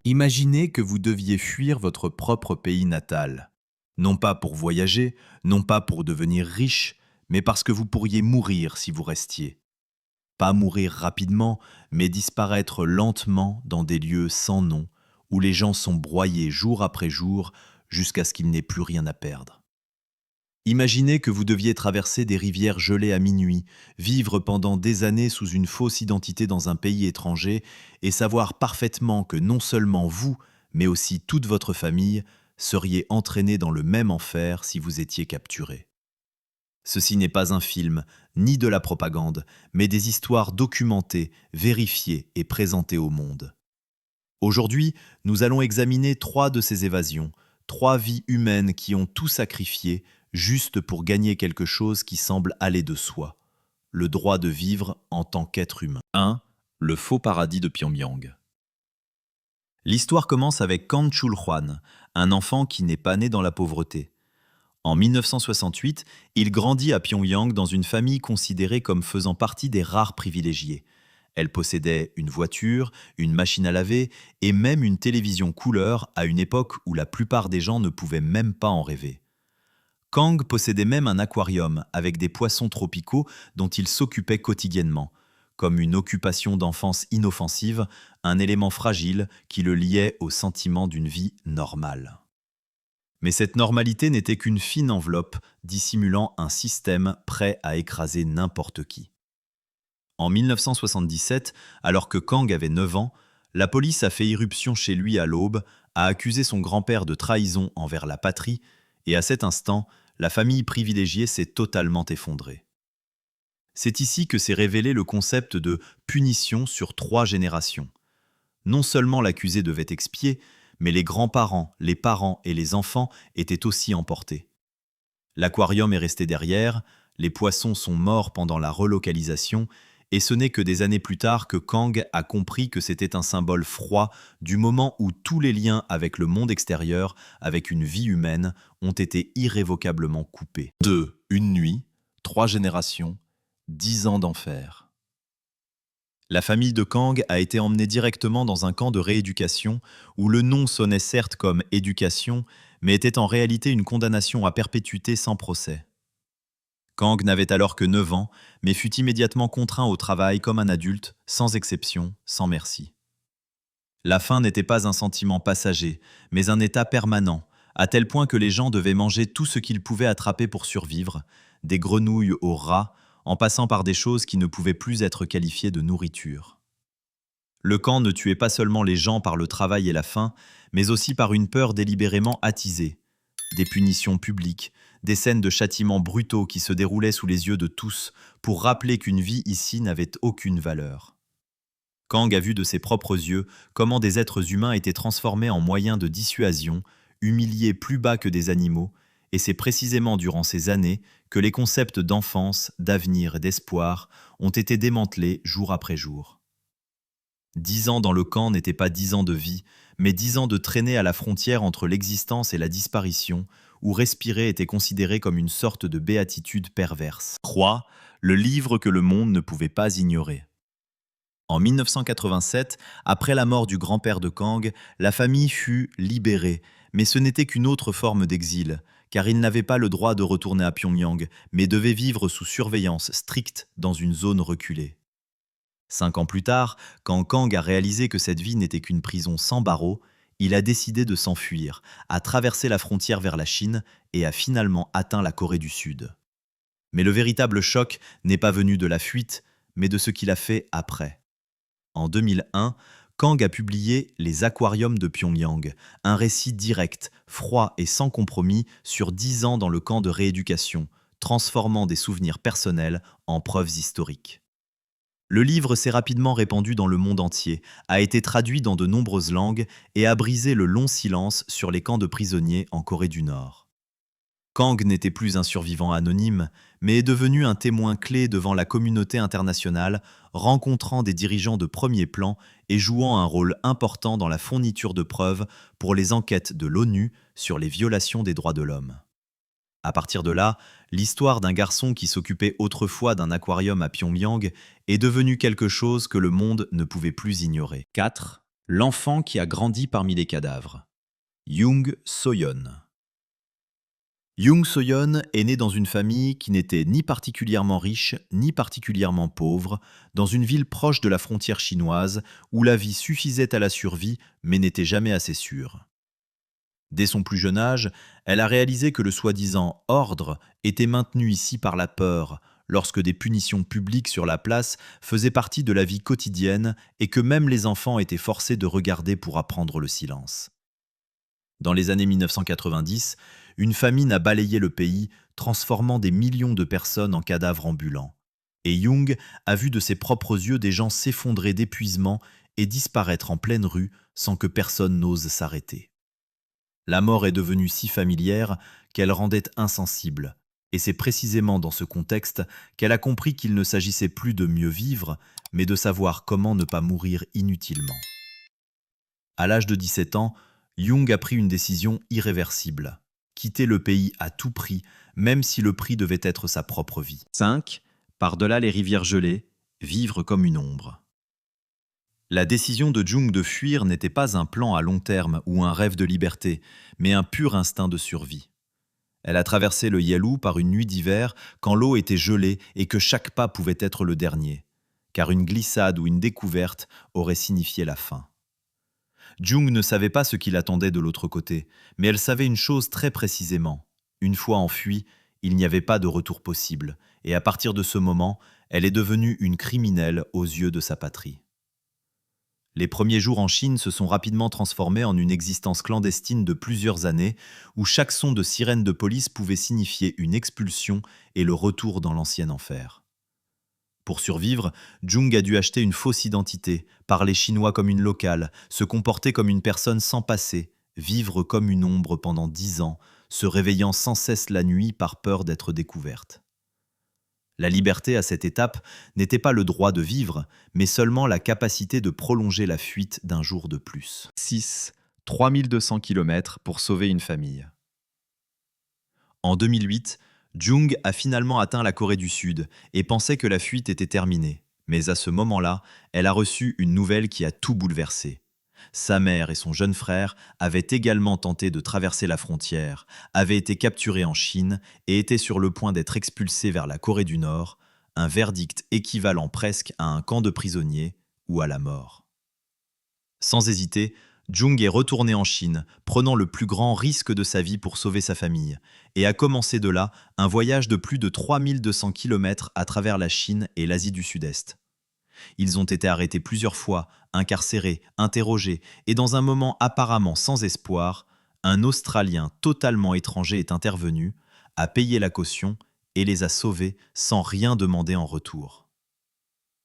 Imaginez que vous deviez fuir votre propre pays natal. Non pas pour voyager, non pas pour devenir riche, mais parce que vous pourriez mourir si vous restiez. Pas mourir rapidement, mais disparaître lentement dans des lieux sans nom, où les gens sont broyés jour après jour jusqu'à ce qu'il n'ait plus rien à perdre. Imaginez que vous deviez traverser des rivières gelées à minuit, vivre pendant des années sous une fausse identité dans un pays étranger et savoir parfaitement que non seulement vous, mais aussi toute votre famille seriez entraînés dans le même enfer si vous étiez capturé. Ceci n'est pas un film, ni de la propagande, mais des histoires documentées, vérifiées et présentées au monde. Aujourd'hui, nous allons examiner 3 de ces évasions, 3 vies humaines qui ont tout sacrifié juste pour gagner quelque chose qui semble aller de soi, le droit de vivre en tant qu'être humain. 1. Le faux paradis de Pyongyang. L'histoire commence avec Kang Chul-hwan, un enfant qui n'est pas né dans la pauvreté. En 1968, il grandit à Pyongyang dans une famille considérée comme faisant partie des rares privilégiés. Elle possédait une voiture, une machine à laver et même une télévision couleur à une époque où la plupart des gens ne pouvaient même pas en rêver. Kang possédait même un aquarium avec des poissons tropicaux dont il s'occupait quotidiennement, comme une occupation d'enfance inoffensive, un élément fragile qui le liait au sentiment d'une vie normale. Mais cette normalité n'était qu'une fine enveloppe dissimulant un système prêt à écraser n'importe qui. En 1977, alors que Kang avait 9 ans, la police a fait irruption chez lui à l'aube, a accusé son grand-père de trahison envers la patrie, et à cet instant, la famille privilégiée s'est totalement effondrée. C'est ici que s'est révélé le concept de punition sur 3 générations. Non seulement l'accusé devait expier, mais les grands-parents, les parents et les enfants étaient aussi emportés. L'aquarium est resté derrière, les poissons sont morts pendant la relocalisation, et ce n'est que des années plus tard que Kang a compris que c'était un symbole froid du moment où tous les liens avec le monde extérieur, avec une vie humaine, ont été irrévocablement coupés. 2. Une nuit, 3 générations, 10 ans d'enfer. La famille de Kang a été emmenée directement dans un camp de rééducation où le nom sonnait certes comme éducation, mais était en réalité une condamnation à perpétuité sans procès. Kang n'avait alors que 9 ans, mais fut immédiatement contraint au travail comme un adulte, sans exception, sans merci. La faim n'était pas un sentiment passager, mais un état permanent, à tel point que les gens devaient manger tout ce qu'ils pouvaient attraper pour survivre, des grenouilles aux rats, en passant par des choses qui ne pouvaient plus être qualifiées de nourriture. Le camp ne tuait pas seulement les gens par le travail et la faim, mais aussi par une peur délibérément attisée. Des punitions publiques, des scènes de châtiments brutaux qui se déroulaient sous les yeux de tous pour rappeler qu'une vie ici n'avait aucune valeur. Kang a vu de ses propres yeux comment des êtres humains étaient transformés en moyens de dissuasion, humiliés plus bas que des animaux, et c'est précisément durant ces années que les concepts d'enfance, d'avenir et d'espoir ont été démantelés jour après jour. 10 ans dans le camp n'étaient pas 10 ans de vie, mais 10 ans de traînée à la frontière entre l'existence et la disparition, où respirer était considéré comme une sorte de béatitude perverse. 3. Le livre que le monde ne pouvait pas ignorer. En 1987, après la mort du grand-père de Kang, la famille fut libérée, mais ce n'était qu'une autre forme d'exil, car il n'avait pas le droit de retourner à Pyongyang, mais devait vivre sous surveillance stricte dans une zone reculée. 5 ans plus tard, quand Kang a réalisé que cette vie n'était qu'une prison sans barreaux, il a décidé de s'enfuir, a traversé la frontière vers la Chine et a finalement atteint la Corée du Sud. Mais le véritable choc n'est pas venu de la fuite, mais de ce qu'il a fait après. En 2001, Kang a publié Les Aquariums de Pyongyang, un récit direct, froid et sans compromis sur 10 ans dans le camp de rééducation, transformant des souvenirs personnels en preuves historiques. Le livre s'est rapidement répandu dans le monde entier, a été traduit dans de nombreuses langues et a brisé le long silence sur les camps de prisonniers en Corée du Nord. Kang n'était plus un survivant anonyme, mais est devenu un témoin clé devant la communauté internationale, rencontrant des dirigeants de premier plan et jouant un rôle important dans la fourniture de preuves pour les enquêtes de l'ONU sur les violations des droits de l'homme. À partir de là, l'histoire d'un garçon qui s'occupait autrefois d'un aquarium à Pyongyang est devenue quelque chose que le monde ne pouvait plus ignorer. 4. L'enfant qui a grandi parmi les cadavres. Young So-yeon. Young So-yeon est né dans une famille qui n'était ni particulièrement riche ni particulièrement pauvre, dans une ville proche de la frontière chinoise où la vie suffisait à la survie mais n'était jamais assez sûre. Dès son plus jeune âge, elle a réalisé que le soi-disant ordre était maintenu ici par la peur, lorsque des punitions publiques sur la place faisaient partie de la vie quotidienne et que même les enfants étaient forcés de regarder pour apprendre le silence. Dans les années 1990, une famine a balayé le pays, transformant des millions de personnes en cadavres ambulants. Et Young a vu de ses propres yeux des gens s'effondrer d'épuisement et disparaître en pleine rue sans que personne n'ose s'arrêter. La mort est devenue si familière qu'elle rendait insensible. Et c'est précisément dans ce contexte qu'elle a compris qu'il ne s'agissait plus de mieux vivre, mais de savoir comment ne pas mourir inutilement. À l'âge de 17 ans, Young a pris une décision irréversible. Quitter le pays à tout prix, même si le prix devait être sa propre vie. 5. Par-delà les rivières gelées, vivre comme une ombre. La décision de Jung de fuir n'était pas un plan à long terme ou un rêve de liberté, mais un pur instinct de survie. Elle a traversé le Yalu par une nuit d'hiver quand l'eau était gelée et que chaque pas pouvait être le dernier, car une glissade ou une découverte aurait signifié la fin. Jung ne savait pas ce qui l'attendait de l'autre côté, mais elle savait une chose très précisément. Une fois enfuie, il n'y avait pas de retour possible, et à partir de ce moment, elle est devenue une criminelle aux yeux de sa patrie. Les premiers jours en Chine se sont rapidement transformés en une existence clandestine de plusieurs années, où chaque son de sirène de police pouvait signifier une expulsion et le retour dans l'ancien enfer. Pour survivre, Jung a dû acheter une fausse identité, parler chinois comme une locale, se comporter comme une personne sans passé, vivre comme une ombre pendant 10 ans, se réveillant sans cesse la nuit par peur d'être découverte. La liberté à cette étape n'était pas le droit de vivre, mais seulement la capacité de prolonger la fuite d'un jour de plus. 6. 3200 km pour sauver une famille. En 2008, Jung a finalement atteint la Corée du Sud et pensait que la fuite était terminée. Mais à ce moment-là, elle a reçu une nouvelle qui a tout bouleversé. Sa mère et son jeune frère avaient également tenté de traverser la frontière, avaient été capturés en Chine et étaient sur le point d'être expulsés vers la Corée du Nord, un verdict équivalent presque à un camp de prisonniers ou à la mort. Sans hésiter, Jung est retourné en Chine, prenant le plus grand risque de sa vie pour sauver sa famille, et a commencé de là un voyage de plus de 3200 km à travers la Chine et l'Asie du Sud-Est. Ils ont été arrêtés plusieurs fois, incarcérés, interrogés, et dans un moment apparemment sans espoir, un Australien totalement étranger est intervenu, a payé la caution et les a sauvés sans rien demander en retour.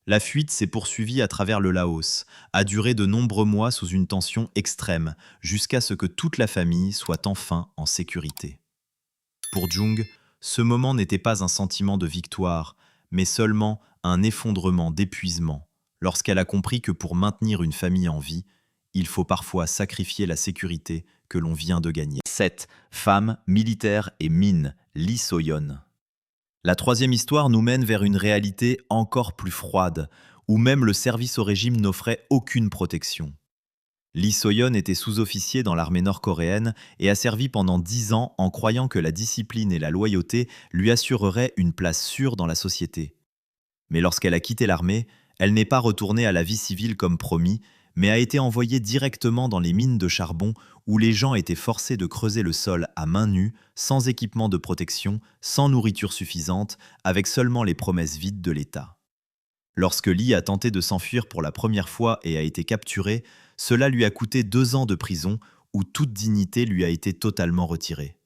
La fuite s'est poursuivie à travers le Laos, a duré de nombreux mois sous une tension extrême, jusqu'à ce que toute la famille soit enfin en sécurité. Pour Jung, ce moment n'était pas un sentiment de victoire, mais seulement un effondrement d'épuisement, lorsqu'elle a compris que pour maintenir une famille en vie, il faut parfois sacrifier la sécurité que l'on vient de gagner. 7. Femme, militaire et mine, Lee So-yeon. La troisième histoire nous mène vers une réalité encore plus froide, où même le service au régime n'offrait aucune protection. Lee So-yeon était sous-officier dans l'armée nord-coréenne et a servi pendant 10 ans en croyant que la discipline et la loyauté lui assureraient une place sûre dans la société. Mais lorsqu'elle a quitté l'armée, elle n'est pas retournée à la vie civile comme promis, mais a été envoyée directement dans les mines de charbon où les gens étaient forcés de creuser le sol à main nue, sans équipement de protection, sans nourriture suffisante, avec seulement les promesses vides de l'État. Lorsque Lee a tenté de s'enfuir pour la première fois et a été capturé, cela lui a coûté 2 ans de prison où toute dignité lui a été totalement retirée.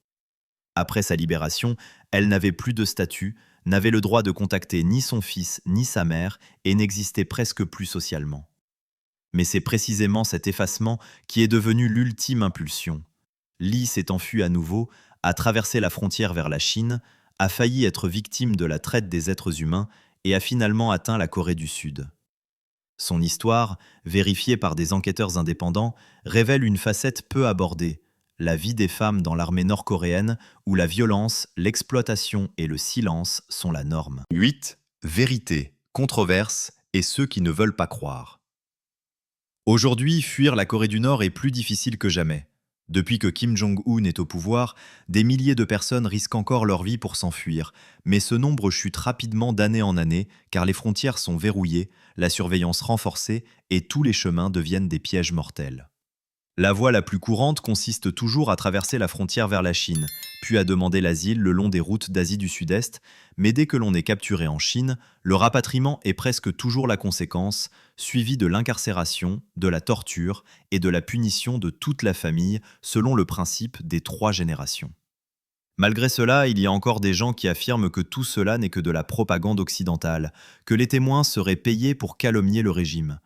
Après sa libération, elle n'avait plus de statut, n'avait le droit de contacter ni son fils ni sa mère et n'existait presque plus socialement. Mais c'est précisément cet effacement qui est devenu l'ultime impulsion. Lee s'est enfui à nouveau, a traversé la frontière vers la Chine, a failli être victime de la traite des êtres humains et a finalement atteint la Corée du Sud. Son histoire, vérifiée par des enquêteurs indépendants, révèle une facette peu abordée, la vie des femmes dans l'armée nord-coréenne où la violence, l'exploitation et le silence sont la norme. 8. Vérité, controverse et ceux qui ne veulent pas croire. Aujourd'hui, fuir la Corée du Nord est plus difficile que jamais. Depuis que Kim Jong-un est au pouvoir, des milliers de personnes risquent encore leur vie pour s'enfuir, mais ce nombre chute rapidement d'année en année car les frontières sont verrouillées, la surveillance renforcée et tous les chemins deviennent des pièges mortels. La voie la plus courante consiste toujours à traverser la frontière vers la Chine, puis à demander l'asile le long des routes d'Asie du Sud-Est, mais dès que l'on est capturé en Chine, le rapatriement est presque toujours la conséquence, suivi de l'incarcération, de la torture et de la punition de toute la famille selon le principe des 3 générations. Malgré cela, il y a encore des gens qui affirment que tout cela n'est que de la propagande occidentale, que les témoins seraient payés pour calomnier le régime.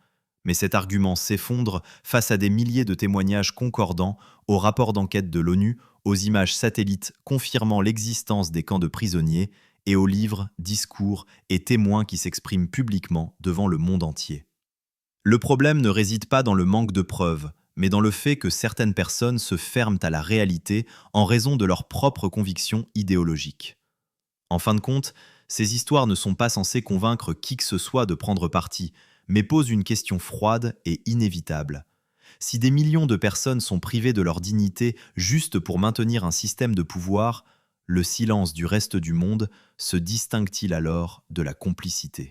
Mais cet argument s'effondre face à des milliers de témoignages concordants, aux rapports d'enquête de l'ONU, aux images satellites confirmant l'existence des camps de prisonniers et aux livres, discours et témoins qui s'expriment publiquement devant le monde entier. Le problème ne réside pas dans le manque de preuves, mais dans le fait que certaines personnes se ferment à la réalité en raison de leurs propres convictions idéologiques. En fin de compte, ces histoires ne sont pas censées convaincre qui que ce soit de prendre parti, mais posent une question froide et inévitable. Si des millions de personnes sont privées de leur dignité juste pour maintenir un système de pouvoir, le silence du reste du monde se distingue-t-il alors de la complicité ?